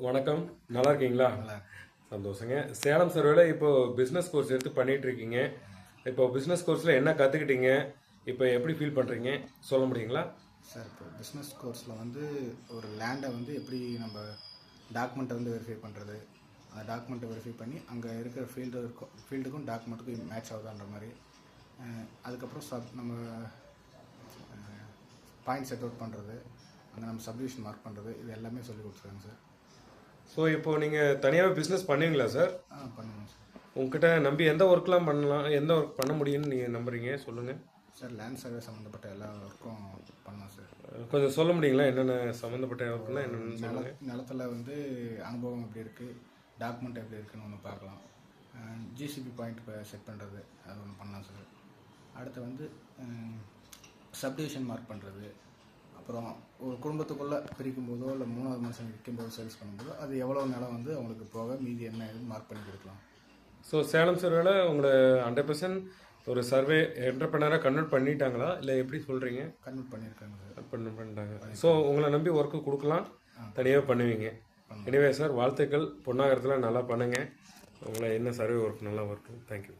வணக்கம். நல்லா இருக்கீங்களா? நல்லா சந்தோஷங்க. சேலம் சர்வேல இப்போ பிஸ்னஸ் கோர்ஸ் எடுத்து பண்ணிட்டு இருக்கீங்க. இப்போ பிஸ்னஸ் கோர்ஸில் என்ன கற்றுக்கிட்டீங்க? இப்போ எப்படி ஃபீல் பண்ணுறீங்க? சொல்ல முடியுங்களா? சார். இப்போ பிஸ்னஸ் கோர்ஸில் வந்து ஒரு லேண்டை வந்து எப்படி நம்ம டாக்குமெண்ட்டை வந்து வெரிஃபை பண்ணுறது, அந்த டாக்குமெண்ட்டை வெரிஃபை பண்ணி அங்கே இருக்கிற ஃபீல்டுக்கும் டாக்குமெண்ட்டுக்கும் மேட்ச் ஆகுதான்ற மாதிரி, அதுக்கப்புறம் நம்ம பாயிண்ட் செட் அவுட் பண்ணுறது, அங்கே நம்ம சப்டிவிஷன் மார்க் பண்ணுறது, இது எல்லாமே சொல்லி கொடுத்துருக்காங்க சார். ஸோ இப்போது நீங்கள் தனியாகவே பிஸ்னஸ் பண்ணுவீங்களா சார்? பண்ணுவோம் சார். உங்ககிட்ட நம்பி எந்த ஒர்க்லாம் பண்ணலாம், எந்த ஒர்க் பண்ண முடியும்னு நீங்கள் நம்புறீங்க? சொல்லுங்கள் சார். லேண்ட் சர்வே சம்மந்தப்பட்ட எல்லா ஒர்க்கும் பண்ணலாம் சார். கொஞ்சம் சொல்ல முடியுங்களா? என்னென்ன சம்மந்தப்பட்ட ஒர்க்குனா என்னென்னு சொல்லுங்கள். நிலத்தில் வந்து அனுபவம் எப்படி இருக்குது, டாக்குமெண்ட் எப்படி இருக்குன்னு ஒன்று பார்க்கலாம். ஜிசிபி பாயிண்ட் இப்போ செட் பண்ணுறது, அது ஒன்று பண்ணலாம் சார். அடுத்து வந்து சப்டிவிஷன் மார்க் பண்ணுறது, அப்புறம் ஒரு குடும்பத்துக்குள்ளே பிரிக்கும் போதோ இல்லை மூணாவது மனுஷன் விற்கும்போது சேல்ஸ் பண்ணும்போதோ அது எவ்வளோ நிலம் வந்து அவங்களுக்கு போக மீதி என்ன ஏதுன்னு மார்க் பண்ணி கொடுக்கலாம். ஸோ சேலம் சர்வேல உங்களை 100% ஒரு சர்வே என்டர்பிரனராக கன்வெர்ட் பண்ணிட்டாங்களா, இல்லை எப்படி சொல்கிறீங்க? கன்வெர்ட் பண்ணியிருக்காங்க சார். பண்ணிட்டாங்க. ஸோ உங்களை நம்பி ஒர்க்கு கொடுக்கலாம், தனியாக பண்ணுவீங்க. எனிவே சார், வாழ்த்துக்கள். பொன்னாகரத்தில் நல்லா பண்ணுங்கள். உங்களை என்ன சர்வே ஒர்க் நல்லா ஒர்க்கும். தேங்க்யூ.